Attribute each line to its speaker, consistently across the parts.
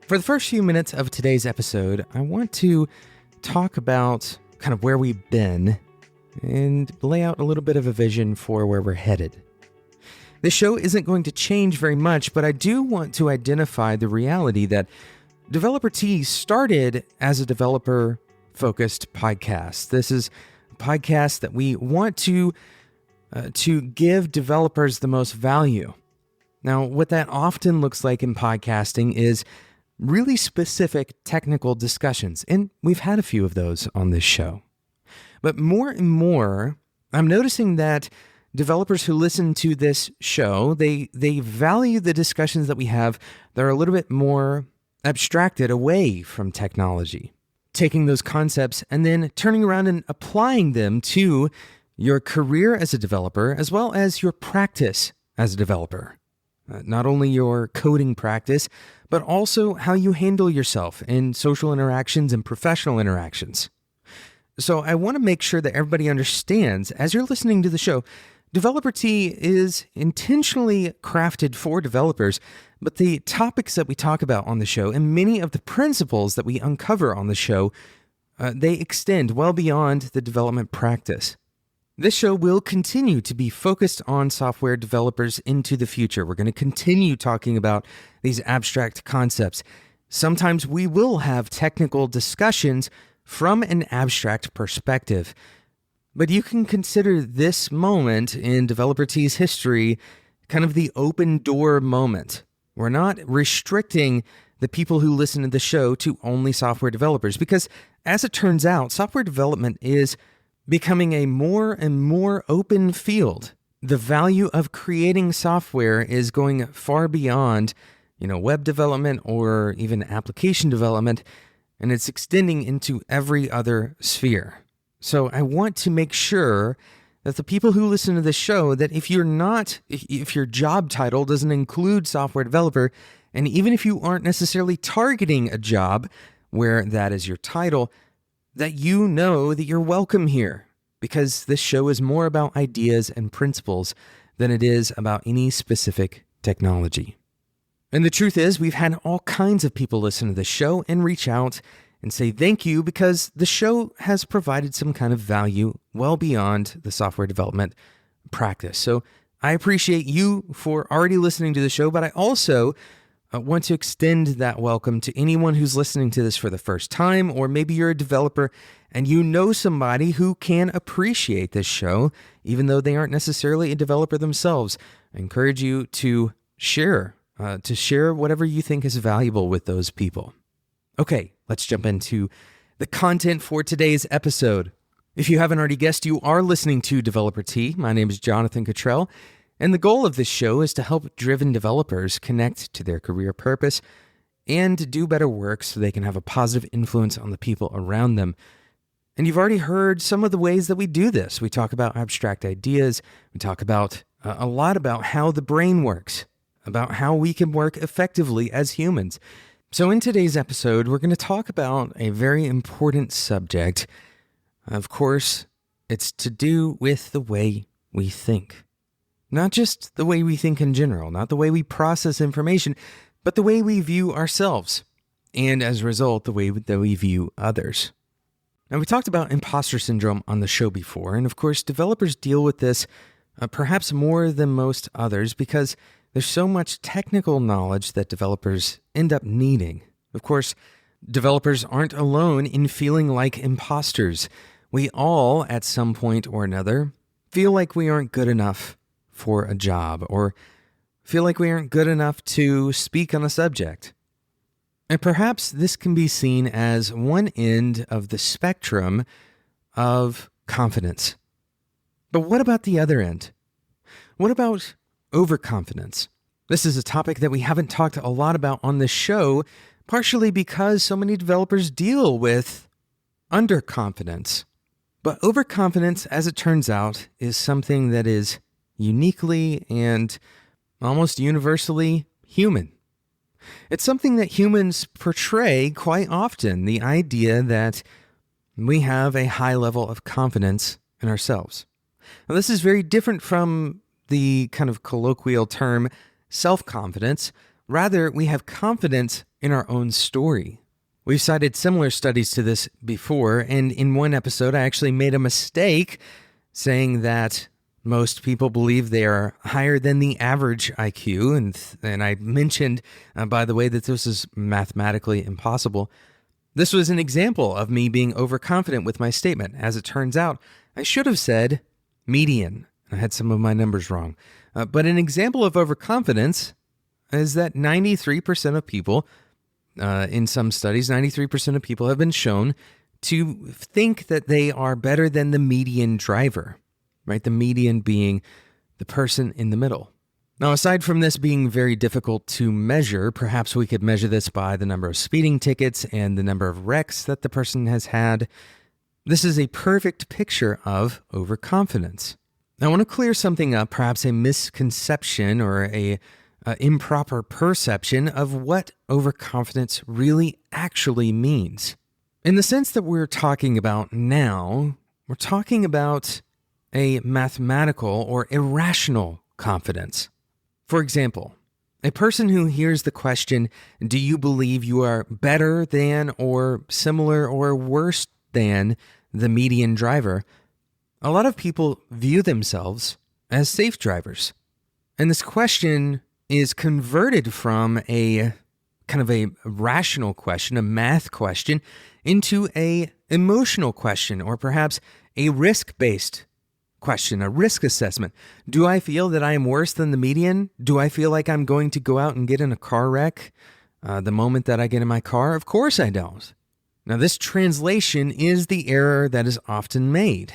Speaker 1: For the first few minutes of today's episode, I want to talk about kind of where we've been and lay out a little bit of a vision for where we're headed. This show isn't going to change very much, but I do want to identify the reality that Developer T started as a developer-focused podcast. This is a podcast that we want to give developers the most value. Now, what that often looks like in podcasting is really specific technical discussions, and we've had a few of those on this show. But more and more, I'm noticing that developers who listen to this show, they value the discussions that we have that are a little bit more abstracted away from technology, taking those concepts and then turning around and applying them to your career as a developer, as well as your practice as a developer. Not only your coding practice, but also how you handle yourself in social interactions and professional interactions. So I want to make sure that everybody understands, as you're listening to the show, Developer T is intentionally crafted for developers, but the topics that we talk about on the show and many of the principles that we uncover on the show, they extend well beyond the development practice. This show will continue to be focused on software developers into the future. We're going to continue talking about these abstract concepts. Sometimes we will have technical discussions from an abstract perspective. But you can consider this moment in Developer T's history kind of the open door moment. We're not restricting the people who listen to the show to only software developers, because as it turns out, software development is becoming a more and more open field. The value of creating software is going far beyond, web development or even application development, and it's extending into every other sphere. So I want to make sure that the people who listen to this show, that if your job title doesn't include software developer, and even if you aren't necessarily targeting a job where that is your title, that you know that you're welcome here, because this show is more about ideas and principles than it is about any specific technology. And the truth is, we've had all kinds of people listen to this show and reach out and say thank you, because the show has provided some kind of value well beyond the software development practice. So I appreciate you for already listening to the show, but I also want to extend that welcome to anyone who's listening to this for the first time, or maybe you're a developer and you know somebody who can appreciate this show, even though they aren't necessarily a developer themselves. I encourage you to share whatever you think is valuable with those people. Okay, let's jump into the content for today's episode. If you haven't already guessed, you are listening to Developer T. My name is Jonathan Cottrell, and the goal of this show is to help driven developers connect to their career purpose and do better work so they can have a positive influence on the people around them. And you've already heard some of the ways that we do this. We talk about abstract ideas. We talk about a lot about how the brain works, about how we can work effectively as humans. So in today's episode, we're going to talk about a very important subject. Of course, it's to do with the way we think. Not just the way we think in general, not the way we process information, but the way we view ourselves, and as a result, the way that we view others. Now, we talked about imposter syndrome on the show before, and of course, developers deal with this perhaps more than most others because there's so much technical knowledge that developers end up needing. Of course, developers aren't alone in feeling like imposters. We all, at some point or another, feel like we aren't good enough for a job, or feel like we aren't good enough to speak on a subject. And perhaps this can be seen as one end of the spectrum of confidence. But what about the other end? What about overconfidence? This is a topic that we haven't talked a lot about on the show, partially because so many developers deal with underconfidence. But overconfidence, as it turns out, is something that is uniquely and almost universally human. It's something that humans portray quite often, the idea that we have a high level of confidence in ourselves. Now, this is very different from the kind of colloquial term self-confidence. Rather, we have confidence in our own story. We've cited similar studies to this before, and in one episode, I actually made a mistake saying that most people believe they are higher than the average IQ, and I mentioned, by the way, that this is mathematically impossible. This was an example of me being overconfident with my statement. As it turns out, I should have said median. I had some of my numbers wrong. But an example of overconfidence is that 93% of people, in some studies, 93% of people have been shown to think that they are better than the median driver, right? The median being the person in the middle. Now, aside from this being very difficult to measure, perhaps we could measure this by the number of speeding tickets and the number of wrecks that the person has had. This is a perfect picture of overconfidence. Now, I want to clear something up, perhaps a misconception or a improper perception of what overconfidence really actually means. In the sense that we're talking about now, we're talking about a mathematical or irrational confidence. For example, a person who hears the question, do you believe you are better than or similar or worse than the median driver? A lot of people view themselves as safe drivers. And this question is converted from a kind of a rational question, a math question, into a emotional question, or perhaps a risk-based question, a risk assessment. Do I feel that I am worse than the median? Do I feel like I'm going to go out and get in a car wreck the moment that I get in my car? Of course I don't. Now, this translation is the error that is often made.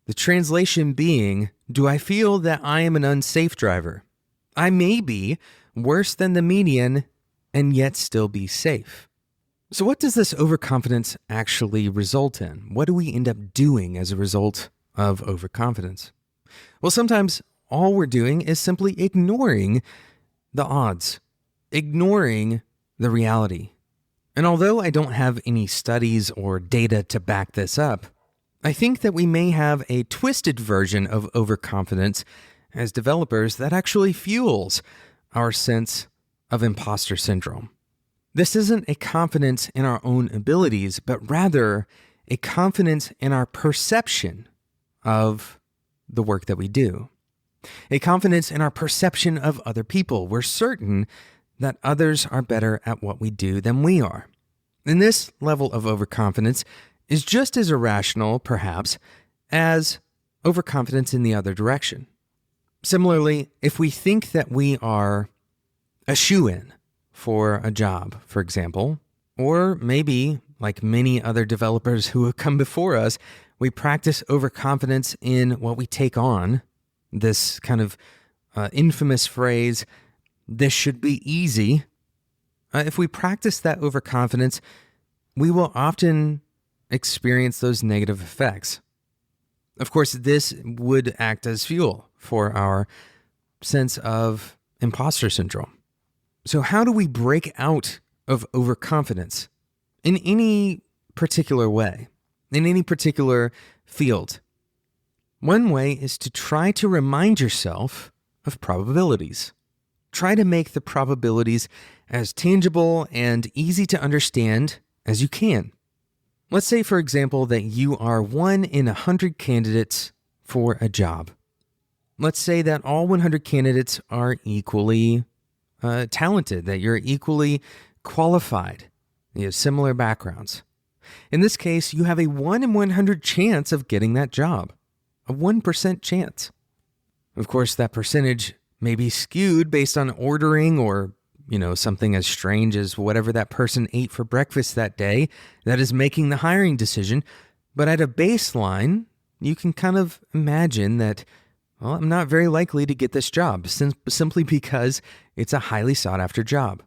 Speaker 1: The translation being, do I feel that I am an unsafe driver? I may be worse than the median and yet still be safe. So what does this overconfidence actually result in? What do we end up doing as a result of overconfidence? Well, sometimes all we're doing is simply ignoring the odds, ignoring the reality. And although I don't have any studies or data to back this up, I think that we may have a twisted version of overconfidence as developers that actually fuels our sense of imposter syndrome. This isn't a confidence in our own abilities, but rather a confidence in our perception of the work that we do. A confidence in our perception of other people. We're certain that others are better at what we do than we are. And this level of overconfidence is just as irrational, perhaps, as overconfidence in the other direction. Similarly, if we think that we are a shoo-in for a job, for example, or maybe, like many other developers who have come before us, we practice overconfidence in what we take on, this kind of infamous phrase, this should be easy. If we practice that overconfidence, we will often experience those negative effects. Of course, this would act as fuel for our sense of imposter syndrome. So how do we break out of overconfidence in any particular way, in any particular field? One way is to try to remind yourself of probabilities. Try to make the probabilities as tangible and easy to understand as you can. Let's say, for example, that you are 1 in 100 candidates for a job. Let's say that all 100 candidates are equally talented, that you're equally qualified, you have similar backgrounds. In this case, you have a 1 in 100 chance of getting that job, a 1% chance. Of course, that percentage may be skewed based on ordering or something as strange as whatever that person ate for breakfast that day that is making the hiring decision. But at a baseline, you can kind of imagine that, well, I'm not very likely to get this job simply because it's a highly sought after job.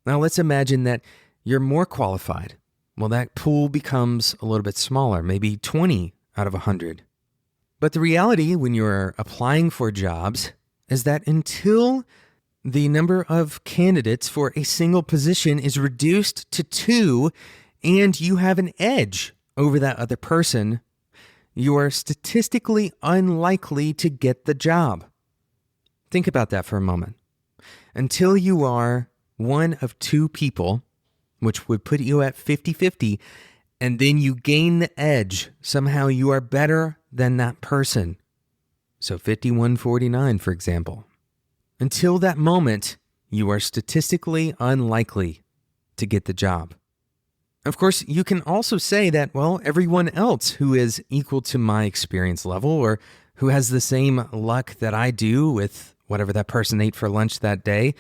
Speaker 1: Now let's imagine that you're more qualified. Well, that pool becomes a little bit smaller, maybe 20 out of 100. But the reality when you're applying for jobs is that until the number of candidates for a single position is reduced to 2 and you have an edge over that other person, you are statistically unlikely to get the job. Think about that for a moment. Until you are one of 2 people which would put you at 50-50, and then you gain the edge. Somehow you are better than that person. So 51-49, for example. Until that moment, you are statistically unlikely to get the job. Of course, you can also say that, well, everyone else who is equal to my experience level or who has the same luck that I do with whatever that person ate for lunch that day,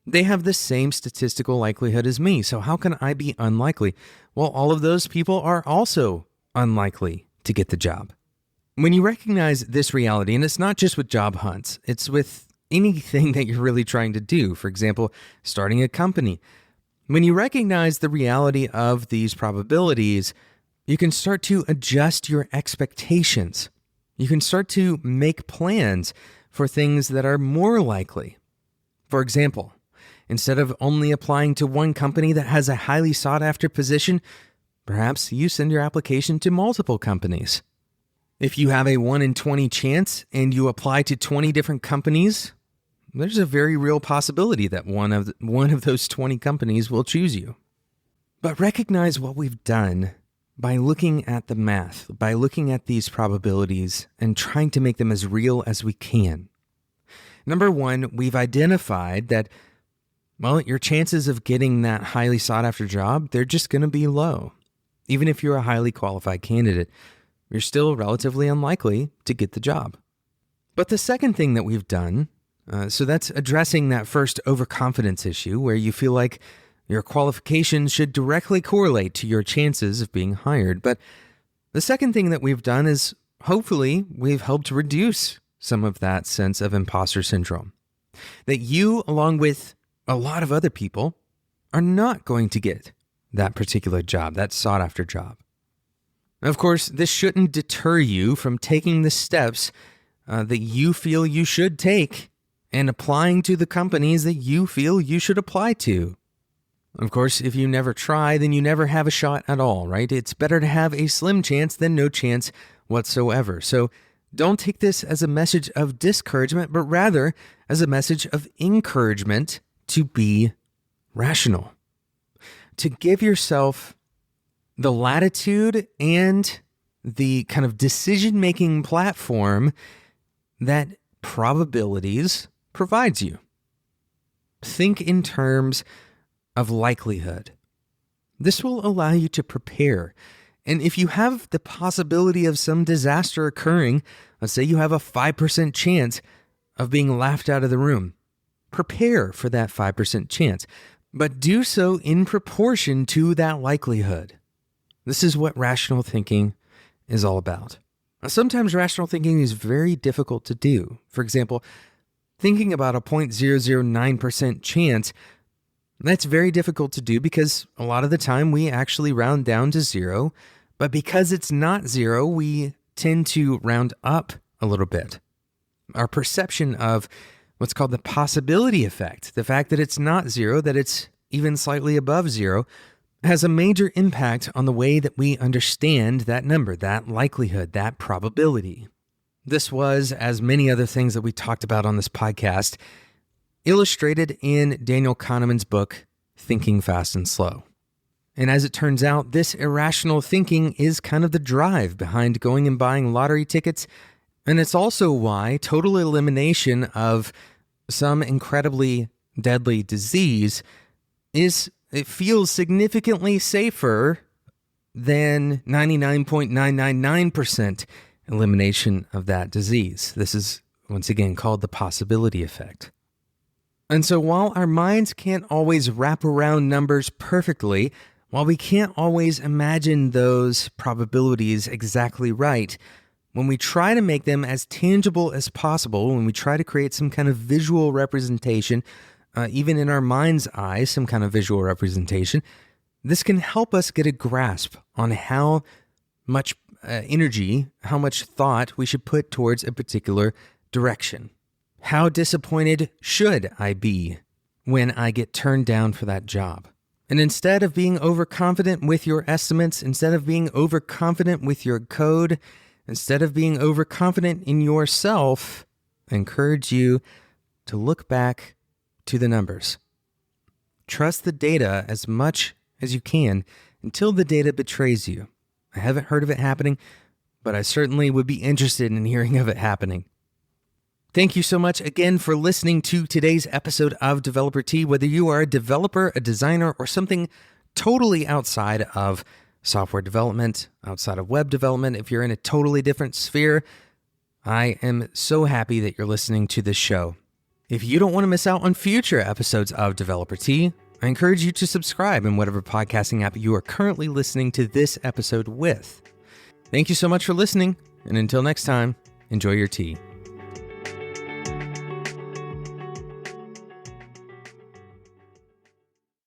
Speaker 1: they have the same statistical likelihood as me. So how can I be unlikely? Well, all of those people are also unlikely to get the job. When you recognize this reality, and it's not just with job hunts, it's with anything that you're really trying to do. For example, starting a company. When you recognize the reality of these probabilities, you can start to adjust your expectations. You can start to make plans for things that are more likely. For example, instead of only applying to one company that has a highly sought-after position, perhaps you send your application to multiple companies. If you have a 1 in 20 chance and you apply to 20 different companies, there's a very real possibility that one of those 20 companies will choose you. But recognize what we've done by looking at the math, by looking at these probabilities and trying to make them as real as we can. Number one, we've identified that, well, your chances of getting that highly sought-after job, they're just going to be low. Even if you're a highly qualified candidate, you're still relatively unlikely to get the job. But the second thing that we've done, so that's addressing that first overconfidence issue where you feel like your qualifications should directly correlate to your chances of being hired. But the second thing that we've done is hopefully we've helped reduce some of that sense of imposter syndrome. That you, along with a lot of other people, are not going to get that particular job, that sought-after job. Of course, this shouldn't deter you from taking the steps that you feel you should take and applying to the companies that you feel you should apply to. Of course, if you never try, then you never have a shot at all, right? It's better to have a slim chance than no chance whatsoever. So don't take this as a message of discouragement, but rather as a message of encouragement to be rational, to give yourself the latitude and the kind of decision-making platform that probabilities provides you. Think in terms of likelihood. This will allow you to prepare. And if you have the possibility of some disaster occurring, let's say you have a 5% chance of being laughed out of the room, prepare for that 5% chance, but do so in proportion to that likelihood. This is what rational thinking is all about. Sometimes rational thinking is very difficult to do. For example, thinking about a 0.009% chance, that's very difficult to do because a lot of the time we actually round down to zero, but because it's not zero, we tend to round up a little bit. Our perception of what's called the possibility effect, the fact that it's not zero, that it's even slightly above zero, has a major impact on the way that we understand that number, that likelihood, that probability. This was, as many other things that we talked about on this podcast, illustrated in Daniel Kahneman's book, Thinking Fast and Slow. And as it turns out, this irrational thinking is kind of the drive behind going and buying lottery tickets. And it's also why total elimination of some incredibly deadly disease it feels significantly safer than 99.999% elimination of that disease. This is, once again, called the possibility effect. And so while our minds can't always wrap around numbers perfectly, while we can't always imagine those probabilities exactly right, when we try to make them as tangible as possible, when we try to create some kind of visual representation, even in our mind's eye, some kind of visual representation, this can help us get a grasp on how much energy, how much thought we should put towards a particular direction. How disappointed should I be when I get turned down for that job? And instead of being overconfident with your estimates, instead of being overconfident with your code, instead of being overconfident in yourself, I encourage you to look back to the numbers. Trust the data as much as you can until the data betrays you. I haven't heard of it happening, but I certainly would be interested in hearing of it happening. Thank you so much again for listening to today's episode of Developer Tea. Whether you are a developer, a designer, or something totally outside of software development, outside of web development, if you're in a totally different sphere, I am so happy that you're listening to this show. If you don't want to miss out on future episodes of Developer Tea, I encourage you to subscribe in whatever podcasting app you are currently listening to this episode with. Thank you so much for listening, and until next time, enjoy your tea.